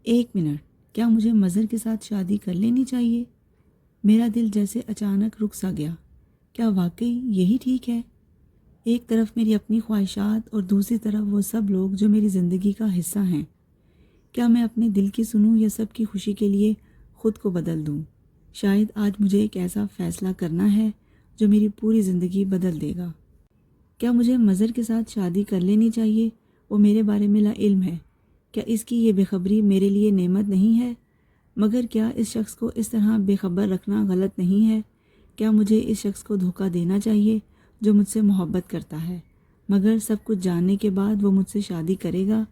ایک منٹ، کیا مجھے مظہر کے ساتھ شادی کر لینی چاہیے؟ میرا دل جیسے اچانک رک سا گیا۔ کیا واقعی یہی ٹھیک ہے؟ ایک طرف میری اپنی خواہشات اور دوسری طرف وہ سب لوگ جو میری زندگی کا حصہ ہیں۔ کیا میں اپنے دل کی سنوں یا سب کی خوشی کے لیے خود کو بدل دوں؟ شاید آج مجھے ایک ایسا فیصلہ کرنا ہے جو میری پوری زندگی بدل دے گا۔ کیا مجھے مظہر کے ساتھ شادی کر لینی چاہیے؟ وہ میرے بارے میں لا علم ہے۔ کیا اس کی یہ بے خبری میرے لیے نعمت نہیں ہے؟ مگر کیا اس شخص کو اس طرح بے خبر رکھنا غلط نہیں ہے؟ کیا مجھے اس شخص کو دھوکہ دینا چاہیے جو مجھ سے محبت کرتا ہے، مگر سب کچھ جاننے کے بعد وہ مجھ سے شادی کرے گا؟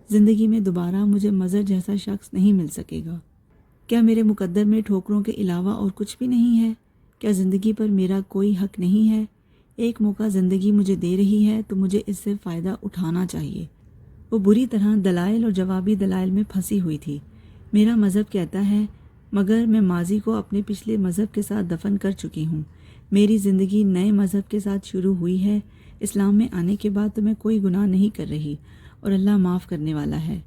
زندگی میں دوبارہ مجھے مظہر جیسا شخص نہیں مل سکے گا۔ کیا میرے مقدر میں ٹھوکروں کے علاوہ اور کچھ بھی نہیں ہے؟ کیا زندگی پر میرا کوئی حق نہیں ہے؟ ایک موقع زندگی مجھے دے رہی ہے تو مجھے اس سے فائدہ اٹھانا چاہیے۔ وہ بری طرح دلائل اور جوابی دلائل میں پھنسی ہوئی تھی۔ میرا مذہب کہتا ہے، مگر میں ماضی کو اپنے پچھلے مذہب کے ساتھ دفن کر چکی ہوں۔ میری زندگی نئے مذہب کے ساتھ شروع ہوئی ہے۔ اسلام میں آنے کے بعد تو میں کوئی گناہ نہیں کر رہی اور اللہ معاف کرنے والا ہے۔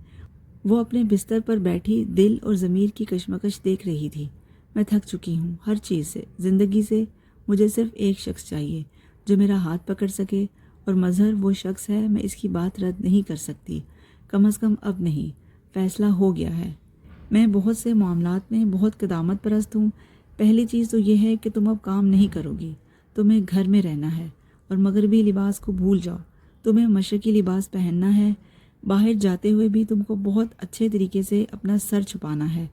وہ اپنے بستر پر بیٹھی دل اور ضمیر کی کشمکش دیکھ رہی تھی۔ میں تھک چکی ہوں، ہر چیز سے، زندگی سے۔ مجھے صرف ایک شخص چاہیے جو میرا ہاتھ پکڑ سکے، اور مظہر وہ شخص ہے۔ میں اس کی بات رد نہیں کر سکتی، کم از کم اب نہیں۔ فیصلہ ہو گیا ہے۔ میں بہت سے معاملات میں بہت قدامت پرست ہوں۔ پہلی چیز تو یہ ہے کہ تم اب کام نہیں کرو گی، تمہیں گھر میں رہنا ہے اور مغربی لباس کو بھول جاؤ۔ تمہیں مشرقی لباس پہننا ہے۔ باہر جاتے ہوئے بھی تم کو بہت اچھے طریقے سے اپنا سر چھپانا ہے۔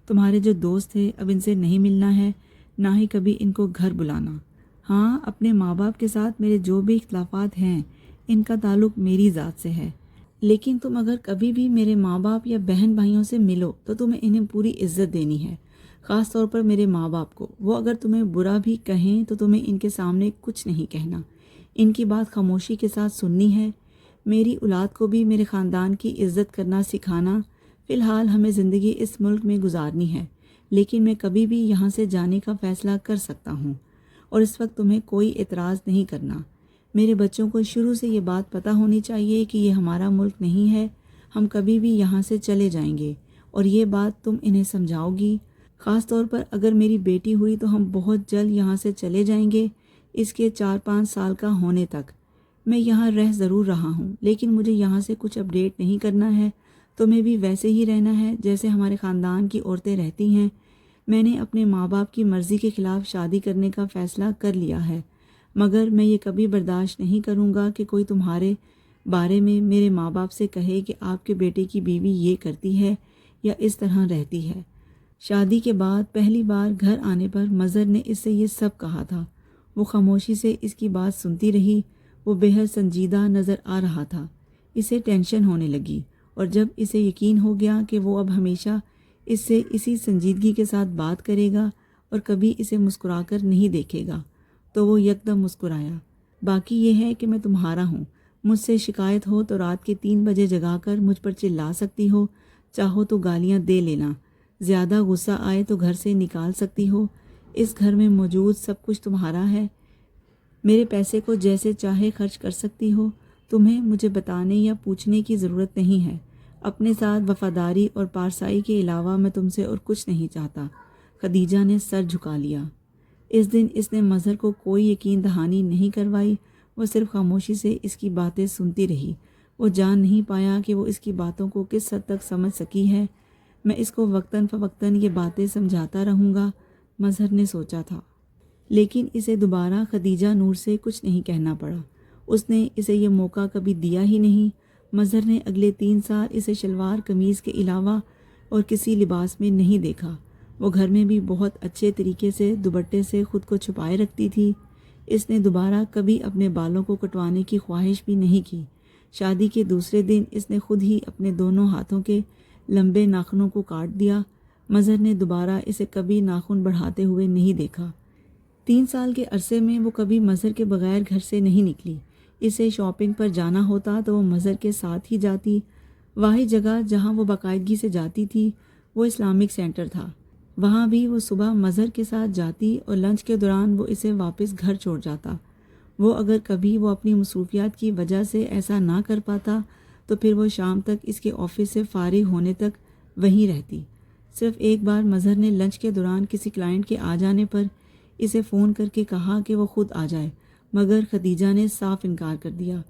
تمہارے جو دوست تھے اب ان سے نہیں ملنا ہے، نہ ہی کبھی ان کو گھر بلانا۔ ہاں، اپنے ماں باپ کے ساتھ میرے جو بھی اختلافات ہیں ان کا تعلق میری ذات سے ہے، لیکن تم اگر کبھی بھی میرے ماں باپ یا بہن بھائیوں سے ملو تو تمہیں انہیں پوری عزت دینی ہے، خاص طور پر میرے ماں باپ کو۔ وہ اگر تمہیں برا بھی کہیں تو تمہیں ان کے سامنے کچھ نہیں کہنا، ان کی بات خاموشی کے ساتھ سننی ہے۔ میری اولاد کو بھی میرے خاندان کی عزت کرنا سکھانا۔ فی الحال ہمیں زندگی اس ملک میں گزارنی ہے، لیکن میں کبھی بھی یہاں سے جانے کا فیصلہ کر سکتا ہوں، اور اس وقت تمہیں کوئی اعتراض نہیں کرنا۔ میرے بچوں کو شروع سے یہ بات پتہ ہونی چاہیے کہ یہ ہمارا ملک نہیں ہے، ہم کبھی بھی یہاں سے چلے جائیں گے، اور یہ بات تم انہیں سمجھاؤ گی۔ خاص طور پر اگر میری بیٹی ہوئی تو ہم بہت جلد یہاں سے چلے جائیں گے، اس کے 4-5 سال کا ہونے تک۔ میں یہاں رہ ضرور رہا ہوں، لیکن مجھے یہاں سے کچھ اپڈیٹ نہیں کرنا ہے۔ تمہیں بھی ویسے ہی رہنا ہے جیسے ہمارے خاندان کی عورتیں رہتی ہیں۔ میں نے اپنے ماں باپ کی مرضی کے خلاف شادی کرنے کا فیصلہ کر لیا ہے، مگر میں یہ کبھی برداشت نہیں کروں گا کہ کوئی تمہارے بارے میں میرے ماں باپ سے کہے کہ آپ کے بیٹے کی بیوی یہ کرتی ہے یا اس طرح رہتی ہے۔ شادی کے بعد پہلی بار گھر آنے پر مظہر نے اس سے یہ سب کہا تھا۔ وہ خاموشی سے اس کی بات سنتی رہی۔ وہ بے حد سنجیدہ نظر آ رہا تھا۔ اسے ٹینشن ہونے لگی، اور جب اسے یقین ہو گیا کہ وہ اب ہمیشہ اس سے اسی سنجیدگی کے ساتھ بات کرے گا اور کبھی اسے مسکرا کر نہیں دیکھے گا، تو وہ یکدم مسکرایا۔ باقی یہ ہے کہ میں تمہارا ہوں۔ مجھ سے شکایت ہو تو رات کے 3 بجے جگا کر مجھ پر چلا سکتی ہو، چاہو تو گالیاں دے لینا۔ زیادہ غصہ آئے تو گھر سے نکال سکتی ہو۔ اس گھر میں موجود سب کچھ تمہارا ہے۔ میرے پیسے کو جیسے چاہے خرچ کر سکتی ہو۔ تمہیں مجھے بتانے یا پوچھنے کی ضرورت نہیں ہے۔ اپنے ساتھ وفاداری اور پارسائی کے علاوہ میں تم سے اور کچھ نہیں چاہتا۔ خدیجہ نے سر جھکا لیا۔ اس دن اس نے مظہر کو کوئی یقین دہانی نہیں کروائی۔ وہ صرف خاموشی سے اس کی باتیں سنتی رہی۔ وہ جان نہیں پایا کہ وہ اس کی باتوں کو کس حد تک سمجھ سکی ہے۔ میں اس کو وقتاً فوقتاً یہ باتیں سمجھاتا رہوں گا، مظہر نے سوچا تھا۔ لیکن اسے دوبارہ خدیجہ نور سے کچھ نہیں کہنا پڑا۔ اس نے اسے یہ موقع کبھی دیا ہی نہیں۔ مظہر نے اگلے 3 سال اسے شلوار قمیض کے علاوہ اور کسی لباس میں نہیں دیکھا۔ وہ گھر میں بھی بہت اچھے طریقے سے دوپٹے سے خود کو چھپائے رکھتی تھی۔ اس نے دوبارہ کبھی اپنے بالوں کو کٹوانے کی خواہش بھی نہیں کی۔ شادی کے دوسرے دن اس نے خود ہی اپنے دونوں ہاتھوں کے لمبے ناخنوں کو کاٹ دیا۔ مظہر نے دوبارہ اسے کبھی ناخن بڑھاتے ہوئے نہیں دیکھا۔ 3 سال کے عرصے میں وہ کبھی مظہر کے بغیر گھر سے نہیں نکلی۔ اسے شاپنگ پر جانا ہوتا تو وہ مظہر کے ساتھ ہی جاتی۔ واحد جگہ جہاں وہ باقاعدگی سے جاتی تھی وہ اسلامک سینٹر تھا۔ وہاں بھی وہ صبح مظہر کے ساتھ جاتی اور لنچ کے دوران وہ اسے واپس گھر چھوڑ جاتا۔ وہ اگر کبھی وہ اپنی مصروفیات کی وجہ سے ایسا نہ کر پاتا تو پھر وہ شام تک اس کے آفس سے فارغ ہونے تک وہیں رہتی۔ صرف ایک بار مظہر نے لنچ کے دوران کسی کلائنٹ کے آ جانے پر اسے فون کر کے کہا کہ وہ خود آ جائے، مگر خدیجہ نے صاف انکار کر دیا۔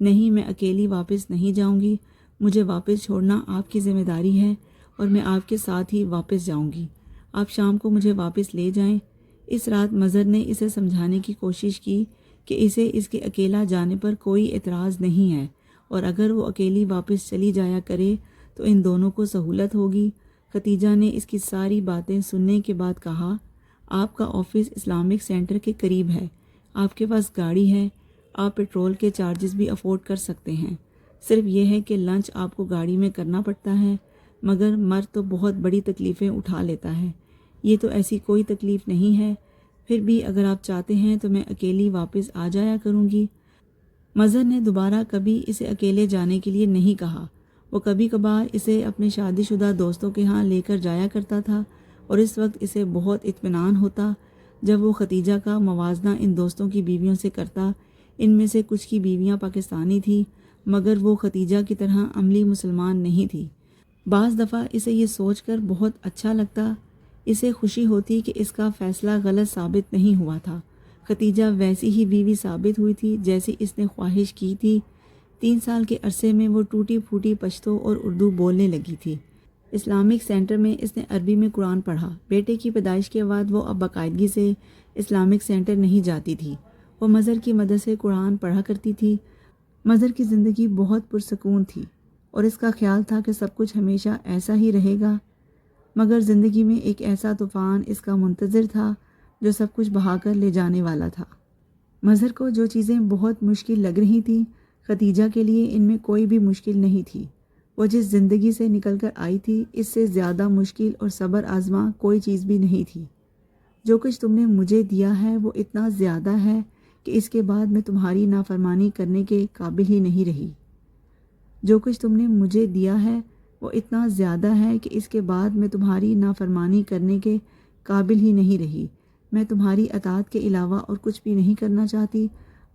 نہیں، میں اکیلی واپس نہیں جاؤں گی، مجھے واپس چھوڑنا آپ کی ذمہ داری ہے اور میں آپ کے ساتھ ہی واپس جاؤں گی، آپ شام کو مجھے واپس لے جائیں۔ اس رات مظہر نے اسے سمجھانے کی کوشش کی کہ اسے اس کے اکیلا جانے پر کوئی اعتراض نہیں ہے، اور اگر وہ اکیلی واپس چلی جایا کرے تو ان دونوں کو سہولت ہوگی۔ خدیجہ نے اس کی ساری باتیں سننے کے بعد کہا، آپ کا آفس اسلامک سینٹر کے قریب ہے، آپ کے پاس گاڑی ہے، آپ پیٹرول کے چارجز بھی افورڈ کر سکتے ہیں، صرف یہ ہے کہ لنچ آپ کو گاڑی میں کرنا پڑتا ہے، مگر مرد تو بہت بڑی تکلیفیں اٹھا لیتا ہے، یہ تو ایسی کوئی تکلیف نہیں ہے، پھر بھی اگر آپ چاہتے ہیں تو میں اکیلی واپس آ جایا کروں گی۔ مظہر نے دوبارہ کبھی اسے اکیلے جانے کے لیے نہیں کہا۔ وہ کبھی کبھار اسے اپنے شادی شدہ دوستوں کے ہاں لے کر جایا کرتا تھا، اور اس وقت اسے بہت اطمینان ہوتا جب وہ خدیجہ کا موازنہ ان دوستوں کی بیویوں سے کرتا۔ ان میں سے کچھ کی بیویاں پاکستانی تھیں، مگر وہ خدیجہ کی طرح عملی مسلمان نہیں تھی۔ بعض دفعہ اسے یہ سوچ کر بہت اچھا لگتا، اسے خوشی ہوتی کہ اس کا فیصلہ غلط ثابت نہیں ہوا تھا۔ خدیجہ ویسی ہی بیوی ثابت ہوئی تھی جیسی اس نے خواہش کی تھی۔ 3 سال کے عرصے میں وہ ٹوٹی پھوٹی پشتو اور اردو بولنے لگی تھی۔ اسلامک سینٹر میں اس نے عربی میں قرآن پڑھا۔ بیٹے کی پیدائش کے بعد وہ اب باقاعدگی سے اسلامک سینٹر نہیں جاتی تھی۔ وہ مظہر کی مدد سے قرآن پڑھا کرتی تھی۔ مظہر کی زندگی بہت پرسکون تھی اور اس کا خیال تھا کہ سب کچھ ہمیشہ ایسا ہی رہے گا، مگر زندگی میں ایک ایسا طوفان اس کا منتظر تھا جو سب کچھ بہا کر لے جانے والا تھا۔ مظہر کو جو چیزیں بہت مشکل لگ رہی تھیں، خدیجہ کے لیے ان میں کوئی بھی مشکل نہیں تھی۔ وہ جس زندگی سے نکل کر آئی تھی، اس سے زیادہ مشکل اور صبر آزما کوئی چیز بھی نہیں تھی۔ جو کچھ تم نے مجھے دیا ہے وہ اتنا زیادہ ہے کہ اس کے بعد میں تمہاری نافرمانی کرنے کے قابل ہی نہیں رہی۔ جو کچھ تم نے مجھے دیا ہے وہ اتنا زیادہ ہے کہ اس کے بعد میں تمہاری نافرمانی کرنے کے قابل ہی نہیں رہی۔ میں تمہاری اطاعت کے علاوہ اور کچھ بھی نہیں کرنا چاہتی۔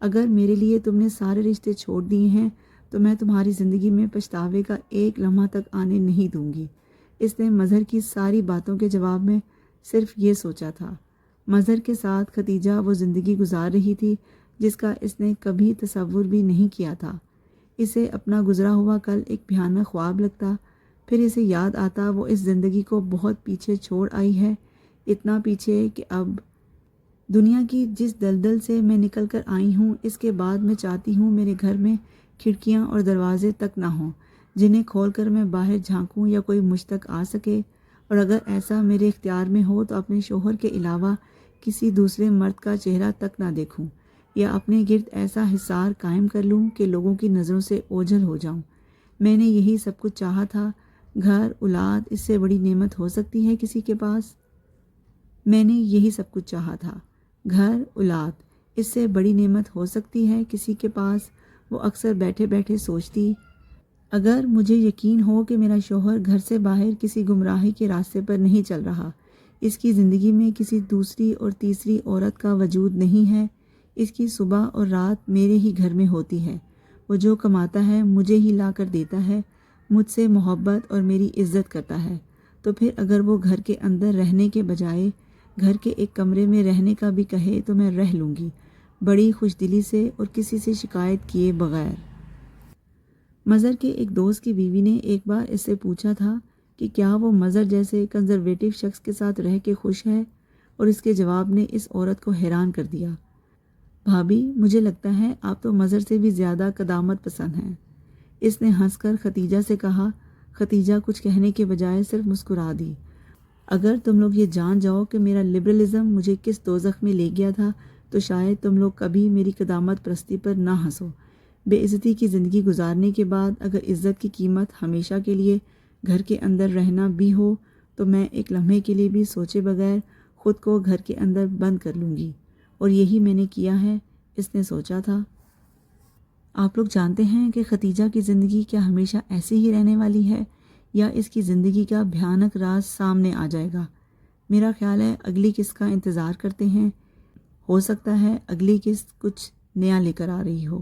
اگر میرے لیے تم نے سارے رشتے چھوڑ دیے ہیں تو میں تمہاری زندگی میں پچھتاوے کا ایک لمحہ تک آنے نہیں دوں گی۔ اس نے مظہر کی ساری باتوں کے جواب میں صرف یہ سوچا تھا۔ مظہر کے ساتھ خدیجہ وہ زندگی گزار رہی تھی جس کا اس نے کبھی تصور بھی نہیں کیا تھا۔ اسے اپنا گزرا ہوا کل ایک بھیانک خواب لگتا، پھر اسے یاد آتا وہ اس زندگی کو بہت پیچھے چھوڑ آئی ہے، اتنا پیچھے کہ اب دنیا کی جس دلدل سے میں نکل کر آئی ہوں، اس کے بعد میں چاہتی ہوں میرے گھر میں کھڑکیاں اور دروازے تک نہ ہوں جنہیں کھول کر میں باہر جھانکوں یا کوئی مجھ تک آ سکے، اور اگر ایسا میرے اختیار میں ہو تو اپنے شوہر کے علاوہ کسی دوسرے مرد کا چہرہ تک نہ دیکھوں، یا اپنے گرد ایسا حصار قائم کر لوں کہ لوگوں کی نظروں سے اوجھل ہو جاؤں۔ میں نے یہی سب کچھ چاہا تھا۔ گھر، اولاد، اس سے بڑی نعمت ہو سکتی ہے کسی کے پاس؟ میں نے یہی سب کچھ چاہا تھا۔ گھر، اولاد، اس سے بڑی نعمت ہو سکتی ہے کسی کے پاس؟ وہ اکثر بیٹھے بیٹھے سوچتی، اگر مجھے یقین ہو کہ میرا شوہر گھر سے باہر کسی گمراہی کے راستے پر نہیں چل رہا، اس کی زندگی میں کسی دوسری اور تیسری عورت کا وجود نہیں ہے، اس کی صبح اور رات میرے ہی گھر میں ہوتی ہے، وہ جو کماتا ہے مجھے ہی لا کر دیتا ہے، مجھ سے محبت اور میری عزت کرتا ہے، تو پھر اگر وہ گھر کے اندر رہنے کے بجائے گھر کے ایک کمرے میں رہنے کا بھی کہے تو میں رہ لوں گی، بڑی خوش دلی سے اور کسی سے شکایت کیے بغیر۔ مظہر کے ایک دوست کی بیوی نے ایک بار اس سے پوچھا تھا کہ کیا وہ مظہر جیسے کنزرویٹو شخص کے ساتھ رہ کے خوش ہے، اور اس کے جواب نے اس عورت کو حیران کر دیا۔ بھابی، مجھے لگتا ہے آپ تو مظہر سے بھی زیادہ قدامت پسند ہیں۔ اس نے ہنس کر خدیجہ سے کہا۔ خدیجہ کچھ کہنے کے بجائے صرف مسکرا دی۔ اگر تم لوگ یہ جان جاؤ کہ میرا لبرلزم مجھے کس دوزخ میں لے گیا تھا تو شاید تم لوگ کبھی میری قدامت پرستی پر نہ ہنسو۔ بے عزتی کی زندگی گزارنے کے بعد اگر عزت کی قیمت ہمیشہ کے لیے گھر کے اندر رہنا بھی ہو تو میں ایک لمحے کے لیے بھی سوچے بغیر خود کو گھر کے اندر بند کر لوں گی، اور یہی میں نے کیا ہے، اس نے سوچا تھا۔ آپ لوگ جانتے ہیں کہ خدیجہ کی زندگی کیا ہمیشہ ایسی ہی رہنے والی ہے، یا اس کی زندگی کا بھیانک راز سامنے آ جائے گا؟ میرا خیال ہے اگلی قسط کا انتظار کرتے ہیں، ہو سکتا ہے اگلی قسط کچھ نیا لے کر آ رہی ہو۔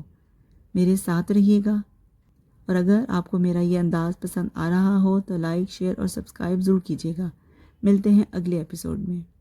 میرے ساتھ رہیے گا۔ اور اگر آپ کو میرا یہ انداز پسند آ رہا ہو تو لائک، شیئر اور سبسکرائب ضرور کیجیے گا۔ ملتے ہیں اگلے ایپیسوڈ میں۔